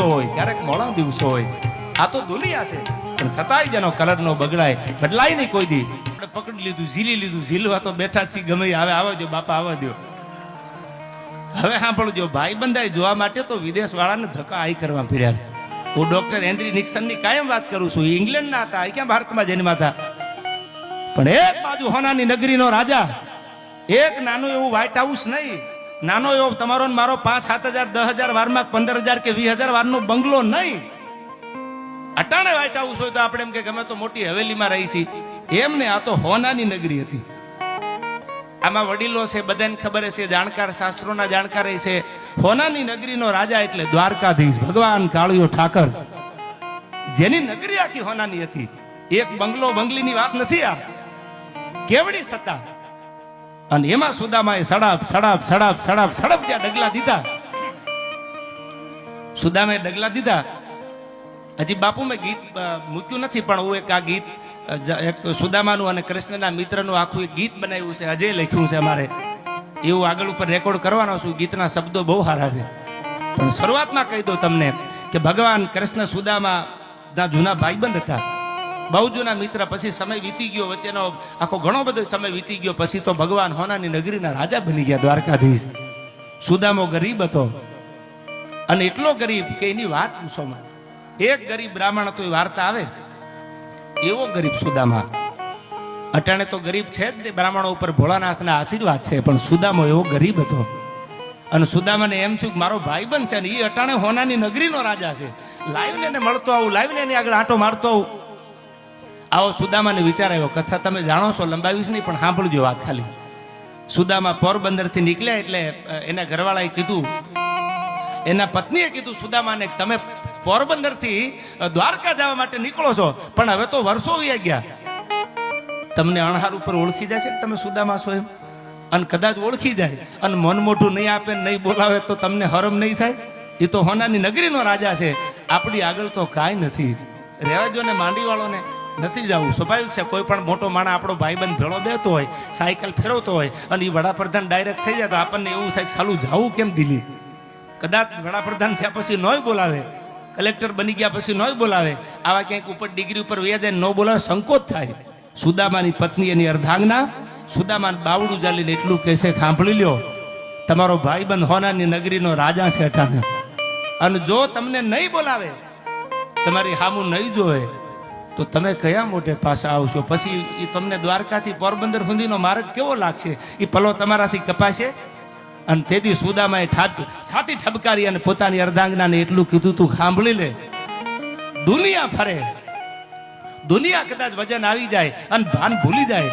દિવસો હોય, ક્યારેક મોડા દિવસો હોય. આ તો દુનિયા છે, પણ છતાંય જેનો કલર નો બદલાય નહીં કોઈ દી. આપણે પકડી લીધું, ઝીલી લીધું, ઝીલવા તો બેઠા છીએ ગમે આવે, આવવા દો બાપા, આવવા દો. હવે સાંભળજો, ભાઈ બંધાઈ જોવા માટે તો વિદેશ વાળાને ધક્કા આઈ કરવા પીડ્યા છે. હું ડોક્ટર હેનરી નિક્સનની કાયમ વાત કરું છું. ઇંગ્લેન્ડના હતા, ક્યાં ભારતમાં જન્મ્યા હતા. પણ એક બાજુ હોનાની નગરીનો રાજા, એક નાનું એવું વ્હાઇટ હાઉસ નહીં, નાનો એવો તમારો મારો 5-7 હજાર 10,000 વારમાં 15,000 કે 20,000 વારનો બંગલો નહીં. અટાણે વ્હાઇટ હાઉસ હોય તો આપણે એમ કે ગમે તો મોટી હવેલીમાં રહી છીએ, એમ ને. આ તો હોનાની નગરી હતી. આમાં વડીલો છે, બધાને ખબર છે, જાણકાર, શાસ્ત્રોના જાણકાર છે. હોનાની નગરીનો રાજા એટલે દ્વારકાધીશ ભગવાન કાળિયો ઠાકર, જેની નગરી આખી હોનાની હતી. એક બંગલો બંગલીની વાત નથી, આ કેવડી સત્તા. અને એમાં સુદામાએ સડપ જ્યાં ડગલા દીધા, સુદામાએ ડગલા દીધા. હજી બાપુ મેં ગીત મૂક્યું નથી, પણ હું એક આ ગીત, એક સુદામાનું અને કૃષ્ણના મિત્રનું આખું એક ગીત બનાવ્યું છે, અજય લખ્યું છે અમારે. એવું આગળ ઉપર રેકોર્ડ કરવાનો છું. ગીતના શબ્દો બહુ સારા છે, પણ શરૂઆતમાં કહી દઉં તમને કે ભગવાન કૃષ્ણ સુદામાના જૂના ભાઈબંધ હતા, બહુ જૂના મિત્ર. પછી સમય વીતી ગયો, વચ્ચેનો આખો ઘણો બધો સમય વીતી ગયો. પછી તો ભગવાન હોનાની નગરીના રાજા બની ગયા, દ્વારકાધીશ. સુદામો ગરીબ હતો, અને એટલો ગરીબ કે એની વાત પૂછોમાં. એક ગરીબ બ્રાહ્મણ હતો, એ વાર્તા આવે એવો ગરીબ સુદામા. અટાણે તો ગરીબ છે જ ને, બ્રાહ્મણો ઉપર ભોળાનાથના આશીર્વાદ છે, પણ સુદામો એવો ગરીબ હતો. અને સુદામાને એમ થયું કે મારો ભાઈબંધ છે ને એ અટાણે હોનાની નગરીનો રાજા છે, લાવીને એને મળતો આવું, લાવીને એની આગળ આંટો મારતો આવું. આવો સુદામાને વિચાર આવ્યો. કથા તમે જાણો છો, લંબાવીશ નહીં, પણ સાંભળજો વાત ખાલી. સુદામા પોરબંદરથી નીકળ્યા એટલે એના ઘરવાળાએ કીધું, એના પત્નીએ કીધું સુદામાને, તમે પોરબંદરથી દ્વારકા જવા માટે નીકળો છો, પણ હવે તો વર્ષો વી ગયા, તમને અણહાર ઉપર ઓળખી જશે કે તમે સુદામા છો એમ. અને કદાચ ઓળખી જાય અને મન મોઢું નહીં આપે, નહીં બોલાવે તો તમને હરમ નહીં થાય. એ તો હોનાની નગરીનો રાજા છે, આપણી આગળ તો કાંઈ નથી. રહેવા જો ને માંડી વાળોને નથી જવું, સ્વાભાવિક છે. કોઈ પણ મોટો માણસ આપણો ભાઈબંધ ભેળો બેતો હોય, સાયકલ ફેરવતો હોય, અને એ વડાપ્રધાન ડાયરેક્ટ થઈ જાય તો આપણને એવું થાય કે સાલું જવું કેમ દિલ્હી. કદાચ વડાપ્રધાન થયા પછી નોય બોલાવે, કલેક્ટર બની ગયા પછી નોય બોલાવે, આવા ક્યાંક ઉપર ડિગ્રી ઉપર વ્યા જાય ન બોલાવે, સંકોચ થાય. સુદામાની પત્ની એની અર્ધાંગના સુદામાને બાવડું ચાલીને એટલું કહેશે, સાંભળી લ્યો, તમારો ભાઈબંધ હોનાની નગરીનો રાજા છે અટાણે, અને જો તમને નહીં બોલાવે, તમારી હામું નહીં જોવે, તો તમે કયા મોઢે પાછા આવશો? પછી એ તમને દ્વારકાથી પોરબંદર સુધીનો માર્ગ કેવો લાગશે? એ પલો તમારાથી કપાશે. અને તેથી સુદામાએ છાતી ઠબકારી અને પોતાની અર્ધાંગનાને એટલું કીધું, તું સાંભળી લે, દુનિયા ફરે, દુનિયા કદાચ વજન આવી જાય અને ભાન ભૂલી જાય,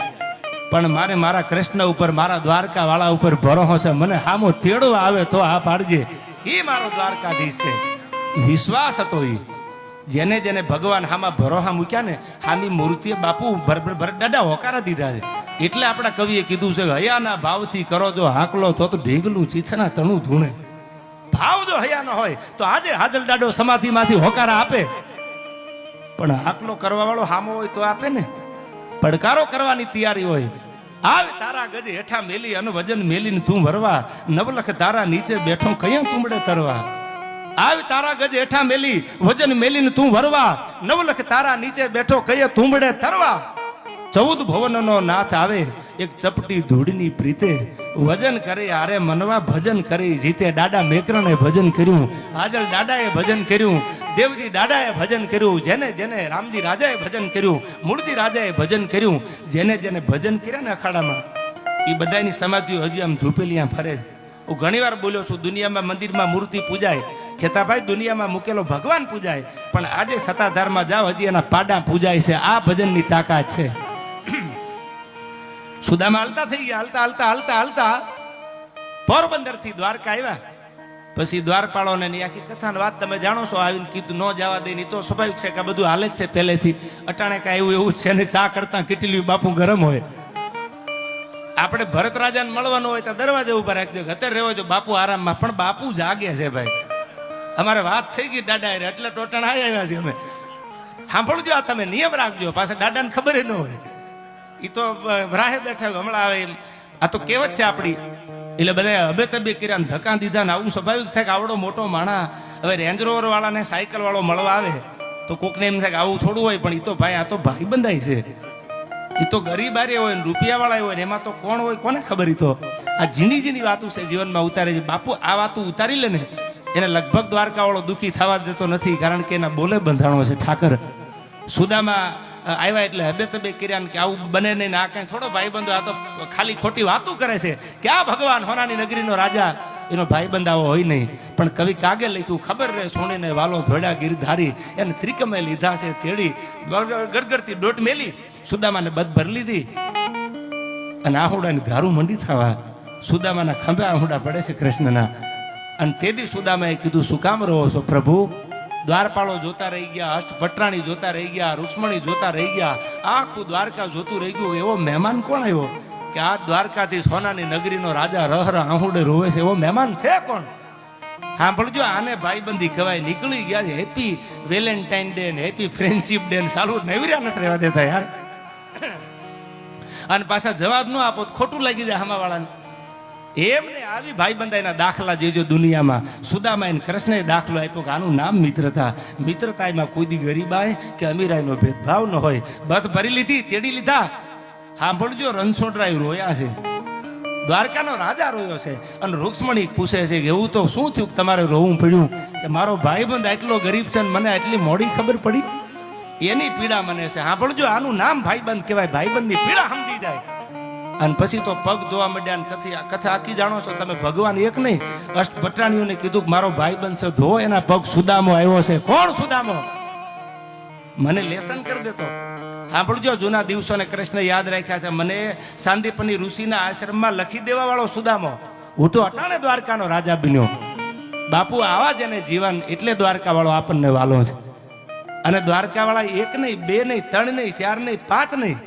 પણ મારે મારા કૃષ્ણ ઉપર, મારા દ્વારકા વાળા ઉપર ભરોસો છે. મને હામો તેડવા આવે તો આ પાડજે, એ મારો દ્વારકાધીશ છે. વિશ્વાસ હતો એ, જેને જેને ભગવાન હામાં ભરોસા મૂક્યા ને, હામી મૂર્તિએ બાપુ દાડા હોકારા દીધા છે. એટલે આપણા કવિએ કીધું છે, હયાના ભાવથી કરો જો હાકલો તો ઢીંગલું ચીથના તણું ધૂણે. ભાવ જો હયાનો હોય તો આજે હાજલ દાડો સમાધિમાંથી હોકારા આપે, પણ હાકલો કરવા વાળો હામો હોય તો આપે ને. પડકારો કરવાની તૈયારી હોય. આવે તારા ગજ હેઠા મેલી અને વજન મેલીને તું ભરવા, નવલખ તારા નીચે બેઠો કયા તુંબડે તરવા. આવે તારા ગજ હેઠા મેલી વજન મેલીને તું ભરવા, નવલખ તારા નીચે બેઠો કયા તુંબડે તરવા. 14 ભવનનો નાથ આવે એક ચપટી ધૂળની પ્રીતે, વજન કરે આરે મનવા ભજન કરે જીતે. દાડા મેકરણે ભજન કર્યું, હાજલ દાદાએ ભજન કર્યું, દેવજી દાદાએ ભજન કર્યું, જેને જેને રામજી રાજાએ ભજન કર્યું, મૂળજી રાજાએ ભજન કર્યું, જેને જેને ભજન કર્યા ને અખાડામાં, એ બધાની સમાધિઓ હજી આમ ધૂપેલી આમ ફરે છે. હું ઘણી વાર બોલ્યો છું, દુનિયામાં મંદિરમાં મૂર્તિ પૂજાય, ખેતાભાઈ દુનિયામાં મૂકેલો ભગવાન પૂજાય, પણ આજે સત્તાધારમાં જાઓ હજી એના પાડા પૂજાય છે. આ ભજનની તાકાત છે. સુદામા હાલતા થઈ ગયા, હાલતા હાલતા હાલતા હાલતા પોરબંદર થી દ્વારકા આવ્યા. પછી દ્વારપાળોને આખી કથાની વાત તમે જાણો છો. આવીને કીધું ન જવા દે, તો સ્વાભાવિક છે કે બધું હાલે જ છે પહેલેથી. અટાણે કાંઈ એવું છે ને, ચા કરતા કેટલી બાપુ ગરમ હોય. આપણે ભરત રાજાને મળવાનું હોય તો દરવાજે ઉભા રાખજો, અત્યારે રહેવો જો બાપુ આરામમાં, પણ બાપુ જાગે છે ભાઈ. અમારે વાત થઈ ગઈ દાદા એટલે ટોટણ આવ્યા છે અમે. સાંભળજો, આ તમે નિયમ રાખજો, પાછા દાદાને ખબર ન હોય, એ તો રાહે બેઠા હમણાં આવે. આ તો કહેવત છે આપણી, એટલે બધા હબે તબે કર્યા ને ધક્કા દીધા ને આવું સ્વાભાવિક થાય કે આવડો મોટો માણા હવે રેન્જ રોવર વાળાને સાયકલ વાળો મળવા આવે તો કોકને એમ થાય કે આવું થોડું હોય, પણ એ તો ભાઈ આ તો ભાઈ બંધાય છે, એ તો ગરીબ આરે હોય ને રૂપિયા વાળા હોય ને એમાં તો કોણ હોય કોને ખબર. તો આ ઝીણી ઝીણી વાતો છે જીવનમાં ઉતારે છે. બાપુ આ વાતો ઉતારી લે ને એને લગભગ દ્વારકા વાળો દુઃખી થવા દેતો નથી, કારણ કે એના બોલે બંધાણો છે ઠાકર. સુદામા આવ્યા એટલે હબે તબે કર્યા ને કે આવું બને નહીં ને આ કઈ થોડો ભાઈબંધો, આ તો ખાલી ખોટી વાતો કરે છે કે આ ભગવાન હોનાની નગરીનો રાજા એનો ભાઈબંધ આવો હોય નહીં. પણ કવિ કાગે લખ્યું, ખબર રે સોણીને વાલો ધોળ્યા ગિરધારી, એને ત્રિકમે લીધા છે તેડી, ગડગડતી ડોટ મેલી સુદામાને બધ ભરી લીધી અને આહુડાની ધારું મંડી થવા. સુદામાના ખંભે આહુડા પડે છે કૃષ્ણના. અને તેથી સુદામાએ કીધું, શું કામ રહો છો પ્રભુ? દ્વારપાળો જોતા રહી ગયા, અષ્ટપટરાણી જોતા રહી ગયા, રૂક્ષ્મણી જોતા રહી ગયા, આખું દ્વારકા જોતું રહી ગયું. એવો મહેમાન કોણ આવ્યો કે આ દ્વારકાથી સોનાની નગરીનો રાજા રહ રહ આહુડે રોવે છે? એવો મહેમાન છે કોણ? સાંભળજો, આને ભાઈબંધી કહેવાય. નીકળી ગયા છે હેપી વેલેન્ટાઇન ડે ને હેપી ફ્રેન્ડશિપ ડે ને સાલું નવર્યા નથી રહેવા દેતા યાર. અને પાછા જવાબ ન આપો તો ખોટું લાગી જાય હામાવાળાને. એમને આવી ભાઈબંધાઈના દાખલા જેજો દુનિયામાં. સુદામા એને કૃષ્ણએ દાખલો આપ્યો કે આનું નામ મિત્રતા. મિત્રતામાં કોઈ દી ગરીબાઈ કે અમીરાઈનો ભેદભાવ ન હોય. બધ ભરી લીધી, તેડી લીધા. સાંભળજો, રણછોડરાય રોયા છે, દ્વારકાનો રાજા રોયો છે. અને રૂક્ષ્મણી પૂછે છે કે એવું તો શું થયું તમારે રોવું પડ્યું? કે મારો ભાઈબંધ આટલો ગરીબ છે ને મને આટલી મોડી ખબર પડી, એની પીડા મને છે. સાંભળજો, આનું નામ ભાઈબંધ કહેવાય. ભાઈબંધની પીડા સમજી જાય. અને પછી તો પગ ધોવા માંડ્યા. કથા આખી જાણો છો તમે. ભગવાન એક નહીં, અષ્ટભટ્રાણીઓને કીધું કે મારો ભાઈબંધ છે, ધો એના પગ. સુદામો આવ્યો છે. કોણ સુદામો? મને લેસન કરી દેતો. સાંભળજો, જૂના દિવસોને કૃષ્ણ યાદ રાખ્યા છે. મને સાંદીપની ઋષિના આશ્રમમાં લખી દેવા વાળો સુદામો. હું તો અટાણે દ્વારકાનો રાજા બન્યો. બાપુ આવા જ એને જીવન, એટલે દ્વારકા વાળો આપણને વાલો છે. અને દ્વારકા વાળા એક નહીં, બે નહીં, ત્રણ નહીં, ચાર નહીં, પાંચ નહીં,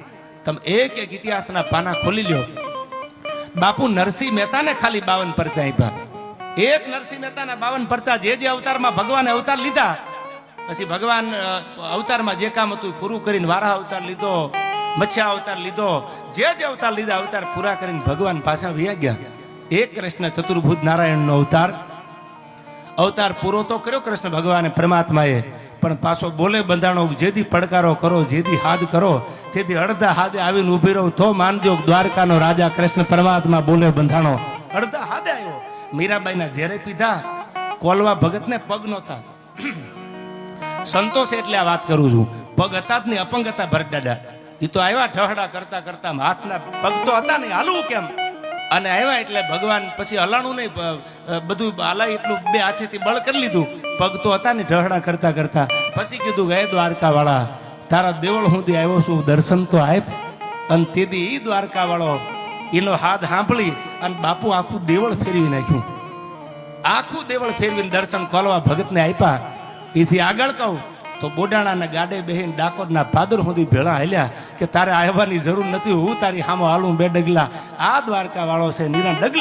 તમે એક એક ઇતિહાસના પાના ખોલી લ્યો. બાપુ નરસિંહ મહેતાને ખાલી 52 પરચા આપ્યા. એક નરસિંહ મહેતાના 52 પરચા. જે અવતારમાં ભગવાને અવતાર લીધા, પછી ભગવાન અવતારમાં જે કામ હતું પૂરું કરીને વારાહ અવતાર લીધો, મત્સ્યા અવતાર લીધો, જે અવતાર લીધા અવતાર પૂરા કરીને ભગવાન પાછા વયા ગયા. એક કૃષ્ણ ચતુર્ભુજ નારાયણનો અવતાર પૂરો તો કર્યો કૃષ્ણ ભગવાને પરમાત્માએ, પણ પાછો બોલે બંધાણો. જેથી પડકારો કરો, જેથી હાથ કરો, તેથી અડધા હાથે આવીને ઉભી રહો તો માનજો દ્વારકાનો રાજા કૃષ્ણ પરમાત્મા બોલે બંધાણો. અડધા હાથે આવ્યો. મીરાબાઈના ઝેરે પીધા, કોલવા ભગતને પગ નહોતા. સંતોષ એટલે આ વાત કરું છું. પગ હતા જ નહીં, અપંગ હતા ભરત દાદા. એ તો આવ્યા ઠહડા કરતા કરતા, હાથના પગ તો હતા નહીં, હાલવું કેમ? અને આવ્યા એટલે ભગવાન પછી હલાણું નહીં, બધું હાલાય એટલું બે હાથેથી બળ કરી લીધું. પગ તો હતા ને ઢહડા કરતા કરતા. પછી કીધું કે હે દ્વારકા વાળા, તારા દેવળ સુધી આવ્યો છું, દર્શન તો આપ. અને તેથી એ દ્વારકા વાળો એનો હાથ સાંભળી અને બાપુ આખું દેવળ ફેરવી નાખ્યું. આખું દેવળ ફેરવીને દર્શન ખોલવા ભગતને આપ્યા. એથી આગળ કહું તો બોડાણાના ગાડે બેહીને ડાકોરના ભાદર સુધી ભેળા હાલ્યા કે તારે આવવાની જરૂર નથી, હું તારી સામે હાલું બે ડગલા. આ દ્વારકા વાળો છે, નીરા ડગલે